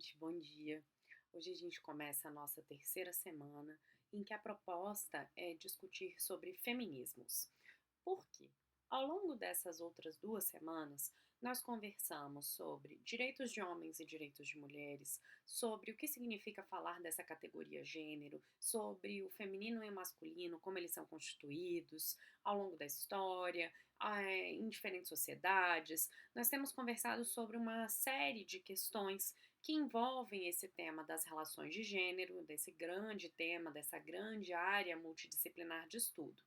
gente, bom dia. Hoje a gente começa a nossa terceira semana em que a proposta é discutir sobre feminismos. Por quê? Ao longo dessas outras 2 semanas, nós conversamos sobre direitos de homens e direitos de mulheres, sobre o que significa falar dessa categoria gênero, sobre o feminino e o masculino, como eles são constituídos ao longo da história, em diferentes sociedades. Nós temos conversado sobre uma série de questões que envolvem esse tema das relações de gênero, desse grande tema, dessa grande área multidisciplinar de estudo.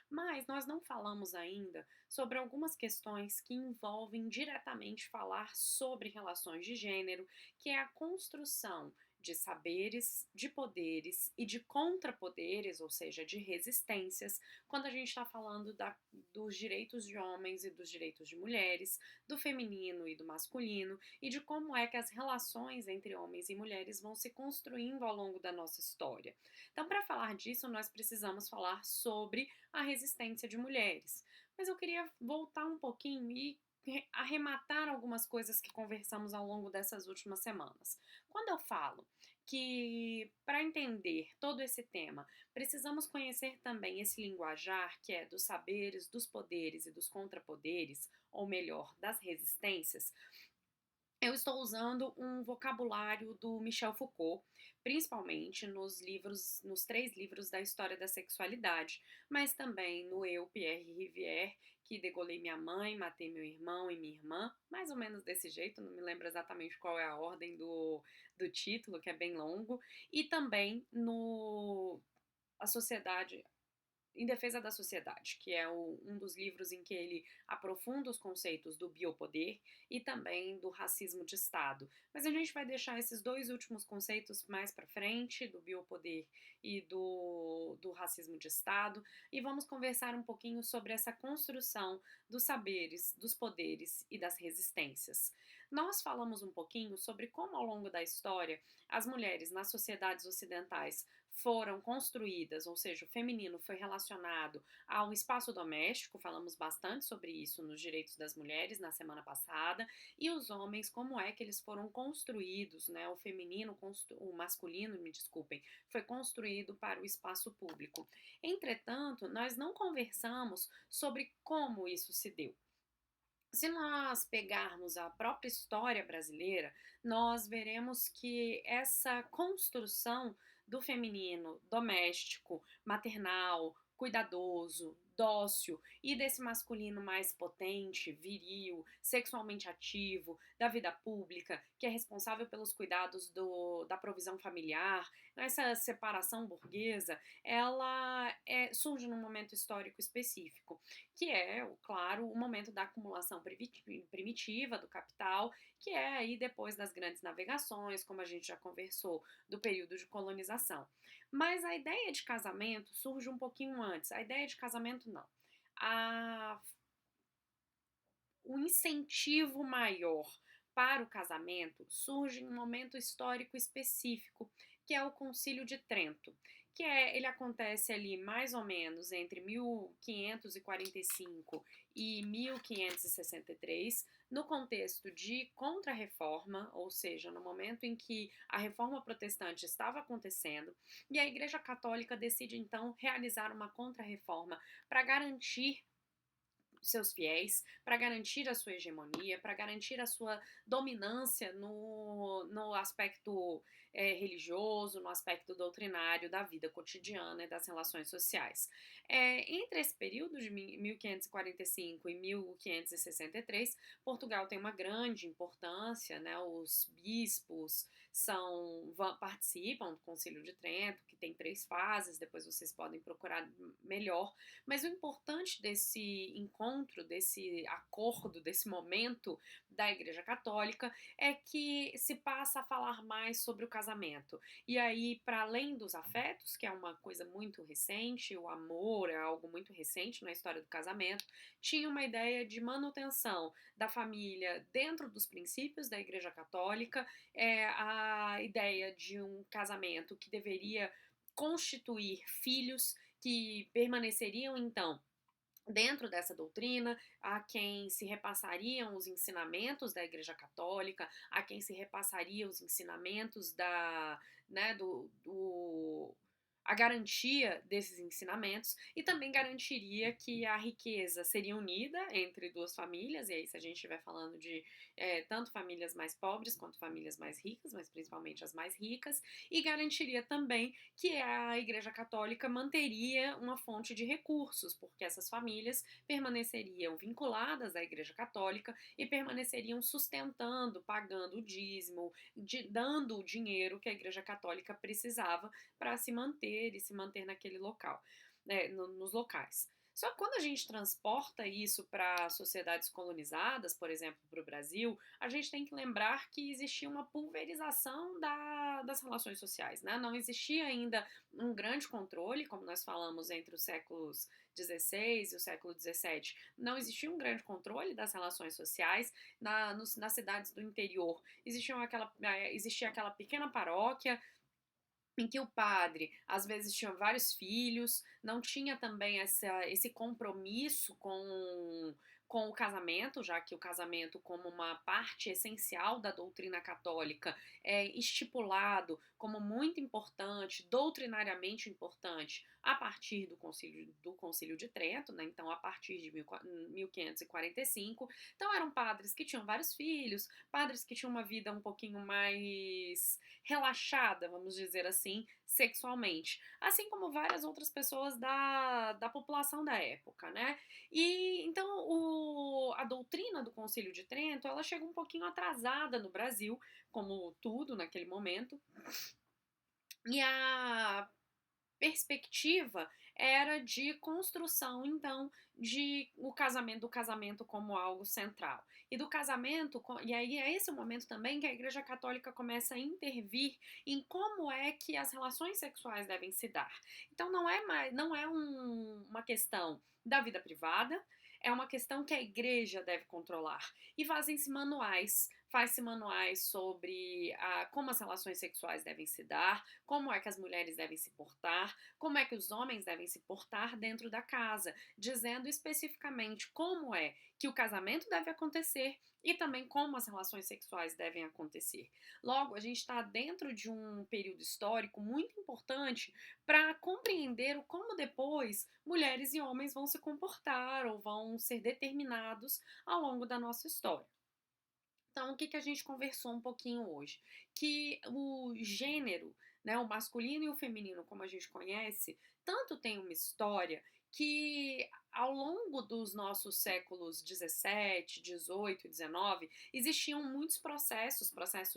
Mas nós não falamos ainda sobre algumas questões que envolvem diretamente falar sobre relações de gênero, que é a construção de saberes, de poderes e de contrapoderes, ou seja, de resistências, quando a gente está falando dos direitos de homens e dos direitos de mulheres, do feminino e do masculino, e de como é que as relações entre homens e mulheres vão se construindo ao longo da nossa história. Então, para falar disso, nós precisamos falar sobre a resistência de mulheres. Mas eu queria voltar um pouquinho e arrematar algumas coisas que conversamos ao longo dessas últimas semanas. Quando eu falo que para entender todo esse tema, precisamos conhecer também esse linguajar que é dos saberes, dos poderes e dos contrapoderes, ou melhor, das resistências, eu estou usando um vocabulário do Michel Foucault, principalmente nos 3 livros da história da sexualidade, mas também no Eu, Pierre Rivière, que degolei minha mãe, matei meu irmão e minha irmã, mais ou menos desse jeito, não me lembro exatamente qual é a ordem do título, que é bem longo, e também no A Sociedade em Defesa da Sociedade, que é um dos livros em que ele aprofunda os conceitos do biopoder e também do racismo de Estado. Mas a gente vai deixar esses 2 últimos conceitos mais para frente, do biopoder e do racismo de Estado, e vamos conversar um pouquinho sobre essa construção dos saberes, dos poderes e das resistências. Nós falamos um pouquinho sobre como ao longo da história as mulheres nas sociedades ocidentais foram construídas, ou seja, o feminino foi relacionado ao espaço doméstico, falamos bastante sobre isso nos direitos das mulheres na semana passada, e os homens, como é que eles foram construídos, né? O feminino, o masculino, me desculpem, foi construído para o espaço público. Entretanto, nós não conversamos sobre como isso se deu. Se nós pegarmos a própria história brasileira, nós veremos que essa construção do feminino doméstico, maternal, cuidadoso, dócil e desse masculino mais potente, viril, sexualmente ativo, da vida pública, que é responsável pelos cuidados da provisão familiar, essa separação burguesa, ela surge num momento histórico específico que é, claro, o momento da acumulação primitiva do capital, que é aí depois das grandes navegações, como a gente já conversou, do período de colonização. Mas a ideia de casamento surge um pouquinho antes. A ideia de casamento não. A, o incentivo maior para o casamento surge em um momento histórico específico, que é o Concílio de Trento, ele acontece ali mais ou menos entre 1545 e 1563, no contexto de Contra-Reforma, ou seja, no momento em que a Reforma Protestante estava acontecendo, e a Igreja Católica decide então realizar uma Contra-Reforma para garantir seus fiéis, para garantir a sua hegemonia, para garantir a sua dominância no aspecto religioso, no aspecto doutrinário da vida cotidiana e das relações sociais. Entre esse período de 1545 e 1563, Portugal tem uma grande importância, né? Os bispos participam do Concílio de Trento, que tem 3 fases, depois vocês podem procurar melhor, mas o importante desse encontro, desse acordo, desse momento da Igreja Católica é que se passa a falar mais sobre o casamento. E aí, para além dos afetos, que é uma coisa muito recente, o amor é algo muito recente na história do casamento, tinha uma ideia de manutenção da família dentro dos princípios da Igreja Católica, a ideia de um casamento que deveria constituir filhos que permaneceriam então Dentro dessa doutrina, a quem se repassariam os ensinamentos da Igreja Católica, a quem se repassaria os ensinamentos né, a garantia desses ensinamentos e também garantiria que a riqueza seria unida entre duas famílias, e aí se a gente estiver falando de tanto famílias mais pobres quanto famílias mais ricas, mas principalmente as mais ricas, e garantiria também que a Igreja Católica manteria uma fonte de recursos, porque essas famílias permaneceriam vinculadas à Igreja Católica e permaneceriam sustentando, pagando o dízimo, dando o dinheiro que a Igreja Católica precisava para se manter e se manter naquele local, né, nos locais. Só que quando a gente transporta isso para sociedades colonizadas, por exemplo, para o Brasil, a gente tem que lembrar que existia uma pulverização das relações sociais, né? Não existia ainda um grande controle, como nós falamos, entre os séculos XVI e o século XVII. Não existia um grande controle das relações sociais nas cidades do interior. Existia aquela pequena paróquia em que o padre às vezes tinha vários filhos, não tinha também esse compromisso com o casamento, já que o casamento, como uma parte essencial da doutrina católica, é estipulado como muito importante, doutrinariamente importante, a partir Concílio de Trento, né? Então a partir de 1545. Então eram padres que tinham vários filhos, padres que tinham uma vida um pouquinho mais relaxada, vamos dizer assim, sexualmente. Assim como várias outras pessoas da população da época, né? E então a doutrina do Concílio de Trento, ela chega um pouquinho atrasada no Brasil, como tudo naquele momento. E a perspectiva era de construção, então, do casamento como algo central. E do casamento, e aí é esse o momento também que a Igreja Católica começa a intervir em como é que as relações sexuais devem se dar. Então não é uma questão da vida privada, é uma questão que a igreja deve controlar. E faz-se manuais sobre como as relações sexuais devem se dar, como é que as mulheres devem se portar, como é que os homens devem se portar dentro da casa, dizendo especificamente como é que o casamento deve acontecer e também como as relações sexuais devem acontecer. Logo, a gente está dentro de um período histórico muito importante para compreender como depois mulheres e homens vão se comportar ou vão ser determinados ao longo da nossa história. Então, o que a gente conversou um pouquinho hoje? Que o gênero, né, o masculino e o feminino, como a gente conhece, tanto tem uma história que ao longo dos nossos séculos 17, 18 e 19, existiam muitos processos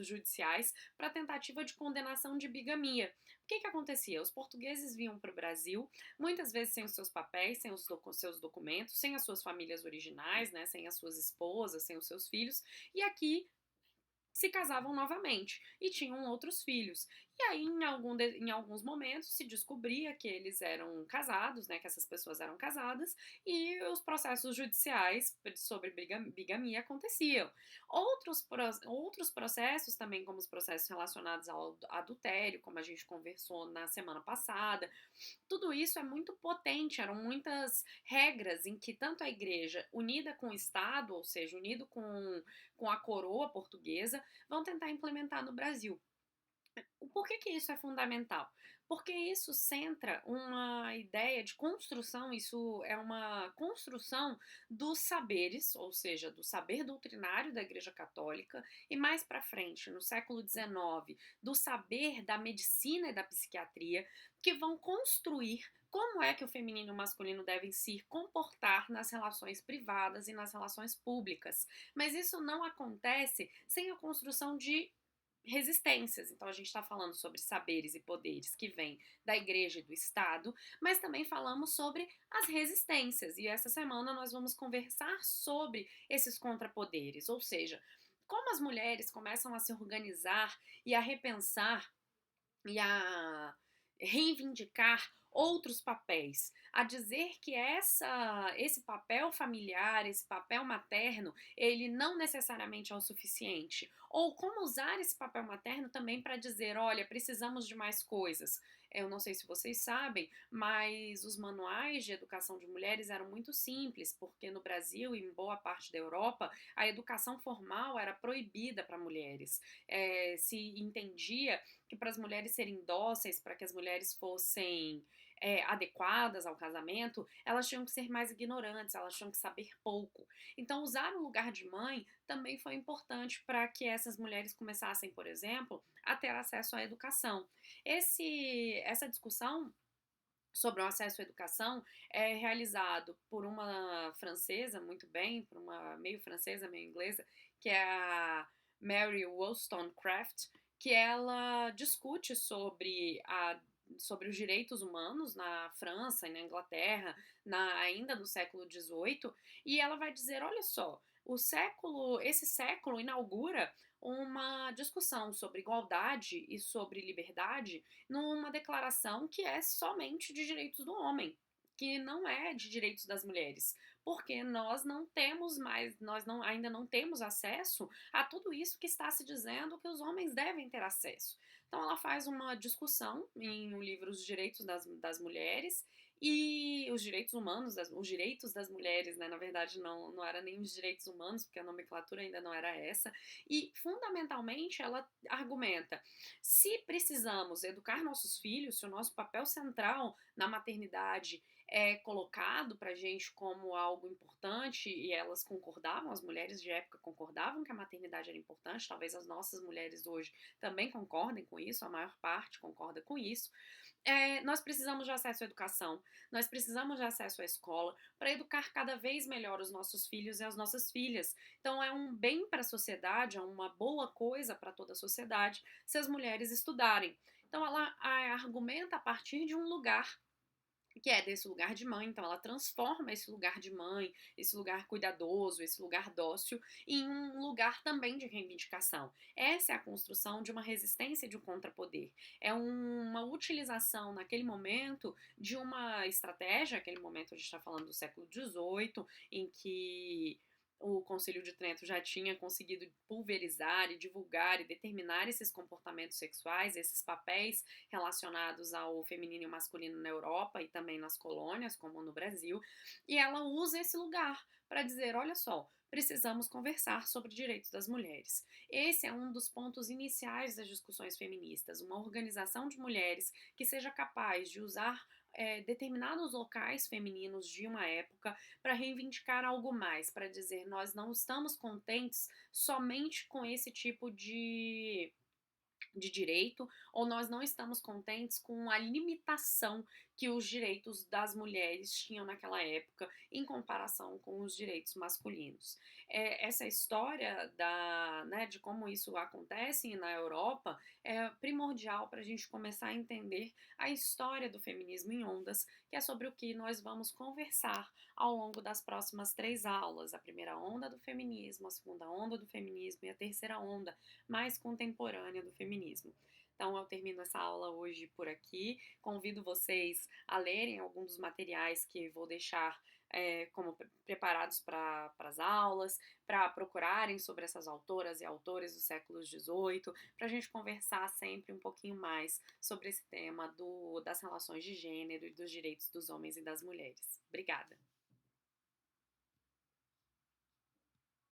judiciais para tentativa de condenação de bigamia. O que acontecia? Os portugueses vinham para o Brasil, muitas vezes sem os seus papéis, sem os seus documentos, sem as suas famílias originais, né, sem as suas esposas, sem os seus filhos, e aqui se casavam novamente e tinham outros filhos. E aí, em alguns momentos, se descobria que eles eram casados, né, que essas pessoas eram casadas, e os processos judiciais sobre bigamia aconteciam. Outros processos também, como os processos relacionados ao adultério, como a gente conversou na semana passada, tudo isso é muito potente, eram muitas regras em que tanto a igreja, unida com o Estado, ou seja, unido com a coroa portuguesa, vão tentar implementar no Brasil. Por que isso é fundamental? Porque isso centra uma ideia de construção, isso é uma construção dos saberes, ou seja, do saber doutrinário da Igreja Católica, e mais para frente, no século XIX, do saber da medicina e da psiquiatria, que vão construir como é que o feminino e o masculino devem se comportar nas relações privadas e nas relações públicas. Mas isso não acontece sem a construção de resistências. Então, a gente está falando sobre saberes e poderes que vêm da igreja e do Estado, mas também falamos sobre as resistências. E essa semana nós vamos conversar sobre esses contrapoderes, ou seja, como as mulheres começam a se organizar e a repensar e a reivindicar outros papéis. a dizer que esse papel familiar, esse papel materno, ele não necessariamente é o suficiente. Ou como usar esse papel materno também para dizer, olha, precisamos de mais coisas. Eu não sei se vocês sabem, mas os manuais de educação de mulheres eram muito simples, porque no Brasil e em boa parte da Europa, a educação formal era proibida para mulheres. Se entendia que para as mulheres serem dóceis, para que as mulheres fossem adequadas ao casamento, elas tinham que ser mais ignorantes, elas tinham que saber pouco. Então, usar o lugar de mãe também foi importante para que essas mulheres começassem, por exemplo, a ter acesso à educação. Essa discussão sobre o acesso à educação é realizado por uma francesa, muito bem, por uma meio francesa, meio inglesa, que é a Mary Wollstonecraft, que ela discute sobre os direitos humanos na França e na Inglaterra, ainda no século XVIII, e ela vai dizer, olha só, esse século inaugura uma discussão sobre igualdade e sobre liberdade numa declaração que é somente de direitos do homem, que não é de direitos das mulheres, porque nós não temos mais, ainda não temos acesso a tudo isso que está se dizendo que os homens devem ter acesso. Então ela faz uma discussão em um livro Os Direitos das Mulheres e os direitos humanos, os direitos das mulheres, né? Na verdade, não era nem os direitos humanos, porque a nomenclatura ainda não era essa. E, fundamentalmente, ela argumenta: se precisamos educar nossos filhos, se o nosso papel central na maternidade é colocado pra gente como algo importante, e elas concordavam, as mulheres de época concordavam que a maternidade era importante, talvez as nossas mulheres hoje também concordem com isso, a maior parte concorda com isso. Nós precisamos de acesso à educação, nós precisamos de acesso à escola para educar cada vez melhor os nossos filhos e as nossas filhas. Então, é um bem para a sociedade, é uma boa coisa para toda a sociedade se as mulheres estudarem. Então, ela argumenta a partir de um lugar que é desse lugar de mãe, então ela transforma esse lugar de mãe, esse lugar cuidadoso, esse lugar dócil, em um lugar também de reivindicação. Essa é a construção de uma resistência de um contrapoder. É uma utilização naquele momento de uma estratégia, aquele momento a gente está falando do século XVIII, em que o Concílio de Trento já tinha conseguido pulverizar e divulgar e determinar esses comportamentos sexuais, esses papéis relacionados ao feminino e masculino na Europa e também nas colônias, como no Brasil, e ela usa esse lugar para dizer, olha só, precisamos conversar sobre direitos das mulheres. Esse é um dos pontos iniciais das discussões feministas, uma organização de mulheres que seja capaz de usar determinados locais femininos de uma época para reivindicar algo mais, para dizer nós não estamos contentes somente com esse tipo de direito, ou nós não estamos contentes com a limitação que os direitos das mulheres tinham naquela época em comparação com os direitos masculinos. Essa história de como isso acontece na Europa é primordial para a gente começar a entender a história do feminismo em ondas, que é sobre o que nós vamos conversar ao longo das próximas 3 aulas. A primeira onda do feminismo, a segunda onda do feminismo e a terceira onda mais contemporânea do feminismo. Então, eu termino essa aula hoje por aqui. Convido vocês a lerem alguns dos materiais que vou deixar como preparados para as aulas, para procurarem sobre essas autoras e autores do século XVIII, para a gente conversar sempre um pouquinho mais sobre esse tema das relações de gênero e dos direitos dos homens e das mulheres. Obrigada!